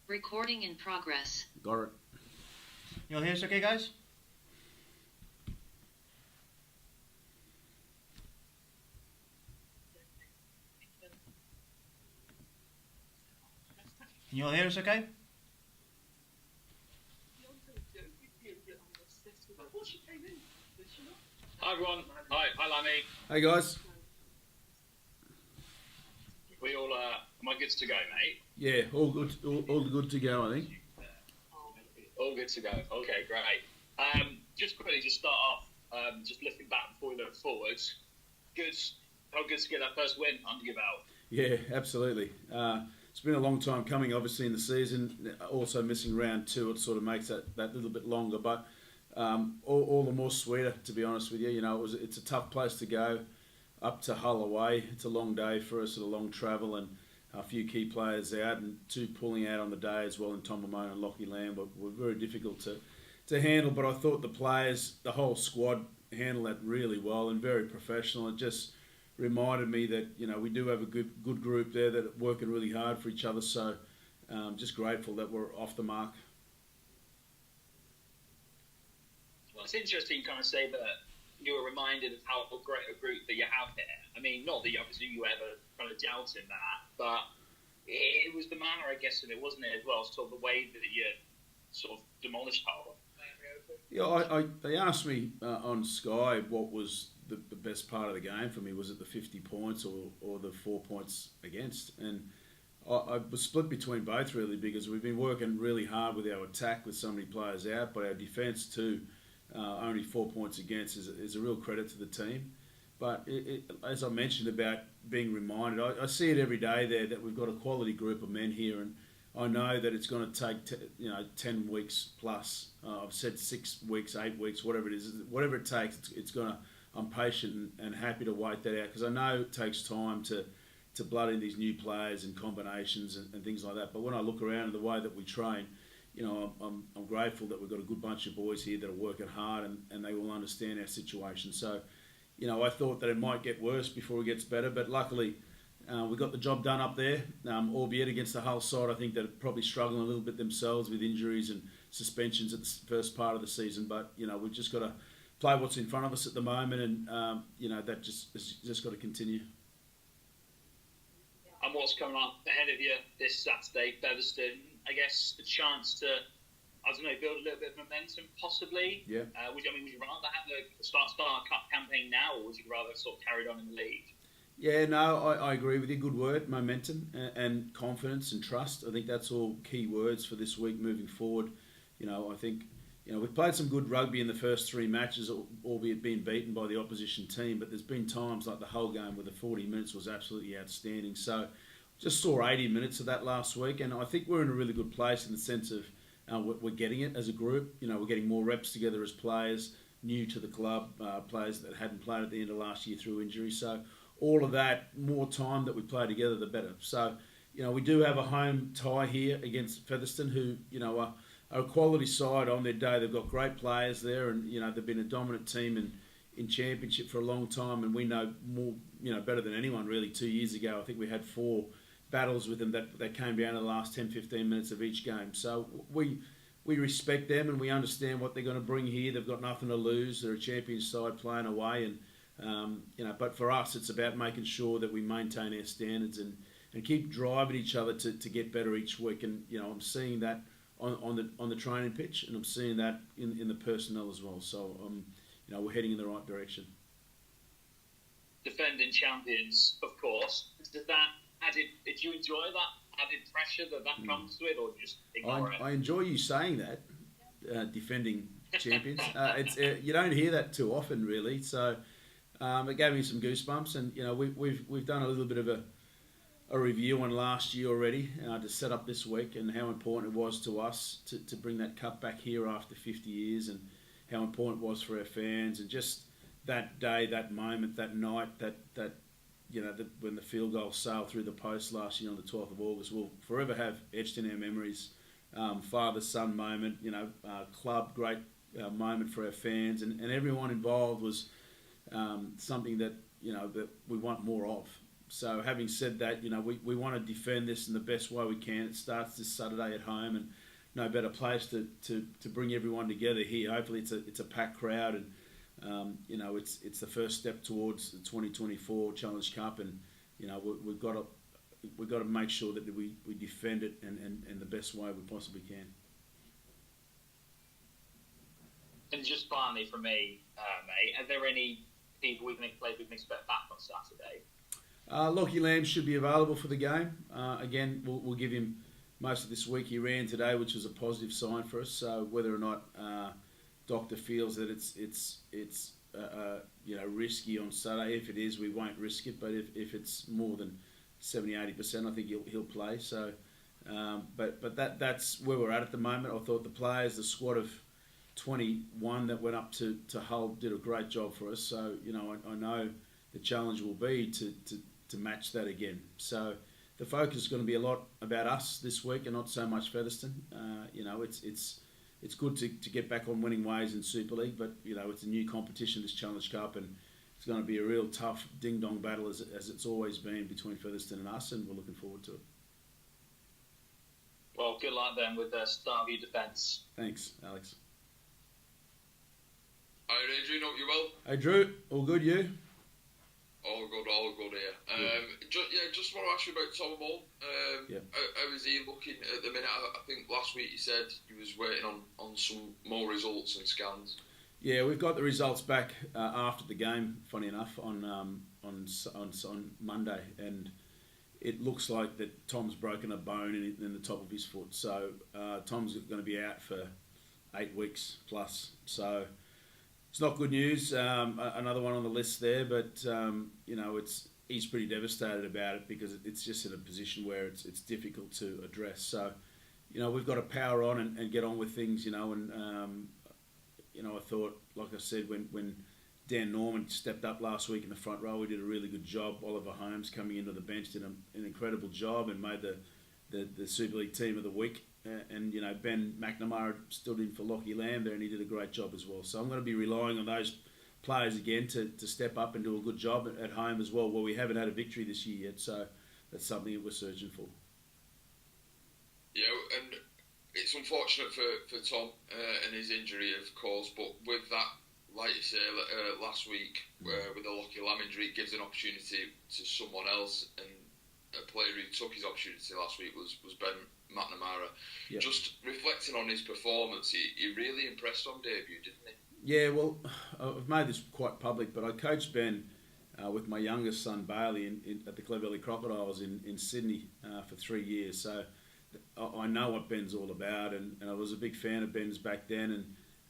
Recording in progress. Got it. You all hear us okay, guys? Can you all hear us okay? Hi everyone. Hi Lammy. Hey guys. We all am I good to go, mate? Yeah, all good. All good to go, I think. All good to go. Okay, great. Just quickly, just start off. Just looking back before we look forwards. Good. How good to get that first win under your belt? Yeah, absolutely. It's been a long time coming, obviously, in the season. Also missing round two, it sort of makes that little bit longer. But all the more sweeter, to be honest with you. You know, it's a tough place to go, up to Hull away. It's a long day for us, a long travel, and a few key players out, and two pulling out on the day as well, in Tom Mamone and Lachie Lam were very difficult to handle. But I thought the players, the whole squad, handled that really well and very professional. It just reminded me that, you know, we do have a good group there that are working really hard for each other. So just grateful that we're off the mark. Well, it's interesting, kind of say that you were reminded of how great a group that you have here. I mean, not that obviously you ever kind of doubted that, but it was the manner, I guess, of it, wasn't it, as well, sort of the way that you sort of demolished Hull. Yeah, they asked me on Sky what was the best part of the game for me. Was it the 50 points or the 4 points against? And I was split between both, really, because we've been working really hard with our attack with so many players out, but our defence too, only 4 points against is a real credit to the team. But as I mentioned about being reminded, I see it every day there that we've got a quality group of men here, and I know that it's going to take 10 weeks plus. I've said 6 weeks, 8 weeks, whatever it is, whatever it takes. It's going to. I'm patient and happy to wait that out, because I know it takes time to blood in these new players and combinations and things like that. But when I look around at the way that we train, you know, I'm grateful that we've got a good bunch of boys here that are working hard and they will understand our situation. So, you know, I thought that it might get worse before it gets better, but luckily we got the job done up there, albeit against the Hull side. I think that are probably struggling a little bit themselves with injuries and suspensions at the first part of the season. But, you know, we've just got to play what's in front of us at the moment, and, you know, that just got to continue. And what's coming up ahead of you this Saturday, Featherstone? I guess a chance to, I don't know, build a little bit of momentum, possibly. Yeah. Would you rather have the start cup campaign now, or would you rather sort of carry it on in the league? Yeah, no, I agree with you. Good word, momentum and confidence and trust. I think that's all key words for this week moving forward. You know, I think, you know, we've played some good rugby in the first 3 matches, albeit being beaten by the opposition team, but there's been times like the Hull game where the 40 minutes was absolutely outstanding. So just saw 80 minutes of that last week, and I think we're in a really good place in the sense of we're getting it as a group. You know, we're getting more reps together as players, new to the club, players that hadn't played at the end of last year through injury. So all of that, more time that we play together, the better. So, you know, we do have a home tie here against Featherstone, who, you know, are a quality side on their day. They've got great players there, and, you know, they've been a dominant team in championship for a long time, and we know more, you know, better than anyone really. 2 years ago, I think we had 4 battles with them that came down to the last 10, 15 minutes of each game. So we respect them, and we understand what they're going to bring here. They've got nothing to lose. They're a champion side playing away, and you know, but for us, it's about making sure that we maintain our standards and keep driving each other to get better each week. And, you know, I'm seeing that on the training pitch, and I'm seeing that in the personnel as well. So you know, we're heading in the right direction. Defending champions, of course. Did you enjoy that added pressure that comes with, or just ignore it? I enjoy you saying that, defending champions. You don't hear that too often, really. So it gave me some goosebumps, and, you know, we've done a little bit of a review on last year already to set up this week, and how important it was to us to bring that cup back here after 50 years, and how important it was for our fans, and just that day, that moment, that night, that you know, when the field goal sailed through the post last year on the 12th of August, will forever have etched in our memories. Father-son moment, you know, club, great moment for our fans, and everyone involved was something that, you know, that we want more of. So having said that, we want to defend this in the best way we can. It starts this Saturday at home, and no better place to bring everyone together here. Hopefully it's a packed crowd, and it's the first step towards the 2024 Challenge Cup, and we've got to make sure that we defend it in the best way we possibly can. And just finally from me, mate, are there any players we can expect back on Saturday? Lachie Lam should be available for the game. Again, we'll give him most of this week. He ran today, which was a positive sign for us. So whether or not Doctor feels that it's risky on Saturday, if it is, we won't risk it. But if it's more than 70-80%, I think he'll play. So, but that's where we're at the moment. I thought the squad of 21 that went up to Hull did a great job for us. So I know the challenge will be to match that again. So the focus is going to be a lot about us this week and not so much Featherstone. It's good to get back on winning ways in Super League, but it's a new competition, this Challenge Cup, and it's going to be a real tough ding-dong battle as it's always been between Featherstone and us, and we're looking forward to it. Well, good luck then with the start of your defence. Thanks, Alex. Hi, Adrian, hope you're well. Hey, Drew, all good, you? All good here. Just want to ask you about Tom Moore. How is he looking at the minute? I think last week you said he was waiting on some more results and scans. Yeah, we've got the results back after the game, funny enough, on Monday, and it looks like that Tom's broken a bone in the top of his foot. So Tom's going to be out for 8 weeks plus. So it's not good news. Another one on the list there, but he's pretty devastated about it because it's just in a position where it's difficult to address. So we've got to power on and get on with things. I thought, like I said, when Dan Norman stepped up last week in the front row, he did a really good job. Oliver Holmes coming into the bench did an incredible job and made the Super League team of the week. And Ben McNamara stood in for Lachie Lam there, and he did a great job as well. So I'm going to be relying on those players again to step up and do a good job at home as well. Well, we haven't had a victory this year yet, so that's something that we're searching for. Yeah, and it's unfortunate for Tom and his injury, of course, but with that, like you say, last week with the Lachie Lam injury, it gives an opportunity to someone else, and a player who took his opportunity last week was Ben McNamara. Yep. Just reflecting on his performance, he really impressed on debut, didn't he? Yeah, well, I've made this quite public, but I coached Ben with my youngest son Bailey at the Cleverley Crocodiles in Sydney for 3 years. So I know what Ben's all about, and I was a big fan of Ben's back then,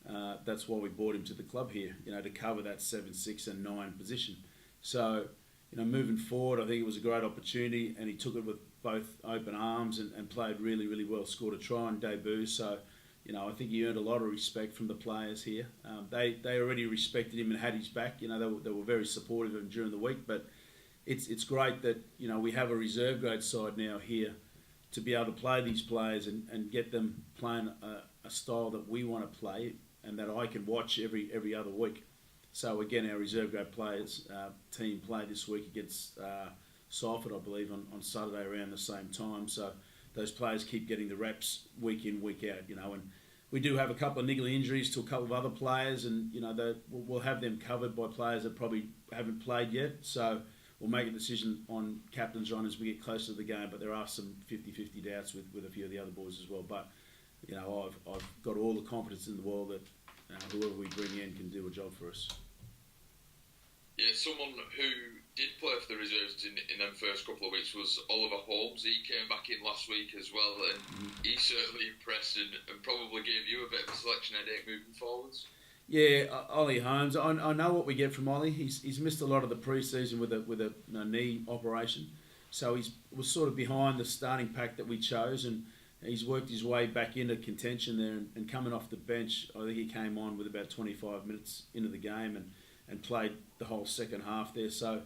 and that's why we brought him to the club here, to cover that 7, 6 and 9 position. So, moving forward, I think it was a great opportunity, and he took it with both open arms and played really, really well. Scored a try on debut, so I think he earned a lot of respect from the players here. They already respected him and had his back. They were very supportive of him during the week. But it's great that we have a reserve grade side now here to be able to play these players and get them playing a style that we want to play and that I can watch every other week. So again, our reserve grade players team played this week against Salford, I believe, on Saturday around the same time. So those players keep getting the reps week in, week out, and we do have a couple of niggly injuries to a couple of other players, and we'll have them covered by players that probably haven't played yet. So we'll make a decision on captains on as we get closer to the game, but there are some 50-50 doubts with a few of the other boys as well. But I've got all the confidence in the world that whoever we bring in can do a job for us. Yeah, someone who did play for the reserves in them first couple of weeks was Oliver Holmes. He came back in last week as well, and he certainly impressed and probably gave you a bit of a selection headache moving forwards. Yeah, Ollie Holmes. I know what we get from Ollie. He's missed a lot of the pre-season with a knee operation, so he was sort of behind the starting pack that we chose, and he's worked his way back into contention there. And coming off the bench, I think he came on with about 25 minutes into the game and played the whole second half there. So,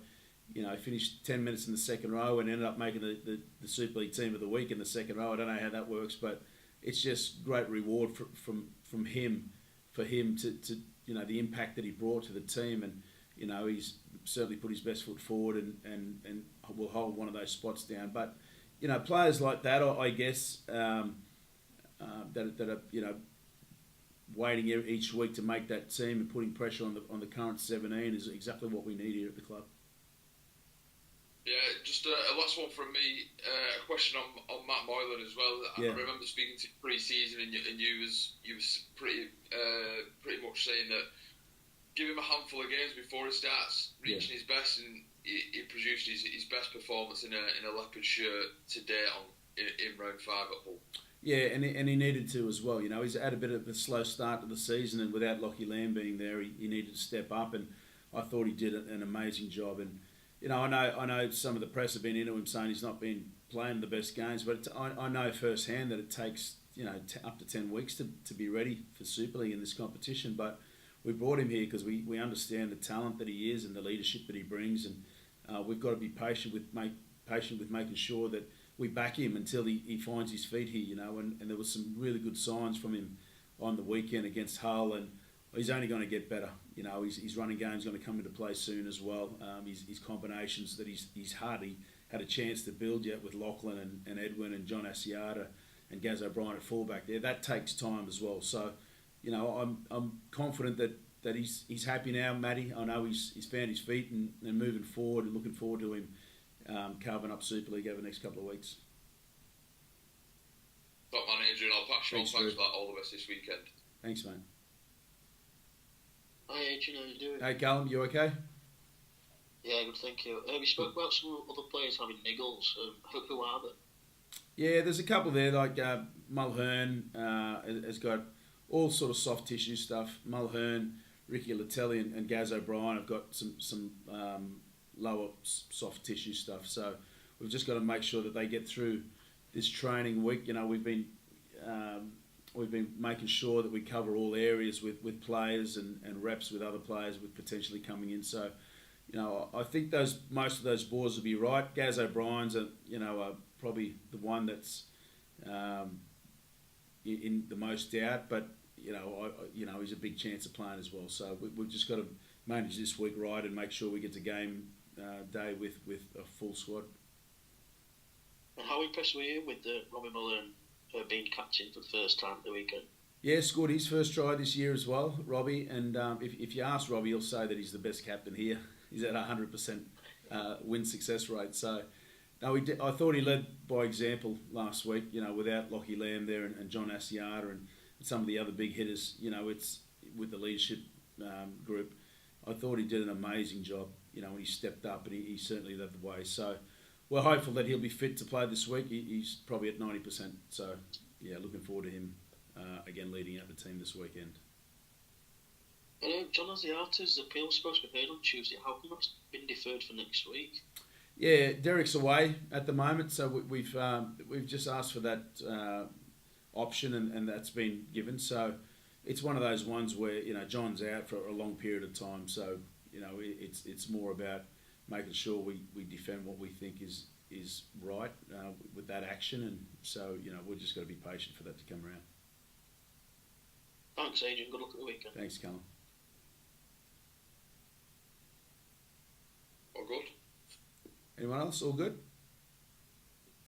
finished 10 minutes in the second row and ended up making the Super League team of the week in the second row. I don't know how that works, but it's just great reward from him, for him to the impact that he brought to the team. And, you know, he's certainly put his best foot forward and will hold one of those spots down. But, you know, players like that, I guess, that are, you know, waiting each week to make that team and putting pressure on the current 17 is exactly what we need here at the club. Yeah, just a last one from me. A question on Matt Moylan as well. Yeah. I remember speaking to you pre-season, and you was pretty much saying that give him a handful of games before he starts reaching his best, and he produced his best performance in a leopard shirt today in round 5 at Hull. Yeah, and he needed to as well. You know, he's had a bit of a slow start to the season, and without Lachie Lam being there, he needed to step up, and I thought he did an amazing job. And you know, I know some of the press have been into him saying he's not been playing the best games, but I know firsthand that it takes, you know, up to 10 weeks to be ready for Super League in this competition. But we brought him here because we understand the talent that he is and the leadership that he brings, and we've got to be patient with making sure that we back him until he finds his feet here, you know. And there was some really good signs from him on the weekend against Hull, and he's only going to get better. You know, his running game's going to come into play soon as well. His combinations that he's hardly had a chance to build yet with Lachlan and Edwin and John Asiata and Gaz O'Brien at fullback there. That takes time as well. So, you know, I'm confident that he's happy now, Matty. I know he's found his feet and moving forward, and looking forward to him carving up Super League over the next couple of weeks. Top man, Adrian. I'll pass you on. Thanks for that. All the best this weekend. Thanks, mate. Hi Adrian, how you doing? Hey Callum, you okay? Yeah, good, thank you. We spoke about some other players having niggles. Who are they? Yeah, there's a couple there, like Mulhern has got all sort of soft tissue stuff. Mulhern, Ricky Latelli and Gaz O'Brien have got some lower soft tissue stuff. So we've just got to make sure that they get through this training week. You know, we've been making sure that we cover all areas with players and reps with other players with potentially coming in. So, you know, I think most of those boards will be right. Gaz O'Brien's probably the one that's in the most doubt, but you know he's a big chance of playing as well. So we've just got to manage this week right and make sure we get to game day with a full squad. And how impressed were you with Robbie Mullen being captain for the first time at the weekend? Yeah, scored his first try this year as well, Robbie. And if you ask Robbie, he'll say that he's the best captain here. He's at 100% win success rate. So, no, I thought he led by example last week. You know, without Lachie Lam there and John Asiata and some of the other big hitters. You know, it's with the leadership group. I thought he did an amazing job. You know, when he stepped up, and he certainly led the way. So, we're hopeful that he'll be fit to play this week. He's probably at 90%. So, yeah, looking forward to him again leading out the team this weekend. John Asiata's appeal was supposed to be heard on Tuesday. How come that's been deferred for next week? Yeah, Derek's away at the moment, so we've just asked for that option, and that's been given. So it's one of those ones where, you know, John's out for a long period of time. So, you know, it's more about making sure we defend what we think is right with that action, and so, you know, we're just got to be patient for that to come around. Thanks, Adrian. Good luck at the weekend. Thanks, Callum. All good. Anyone else? All good?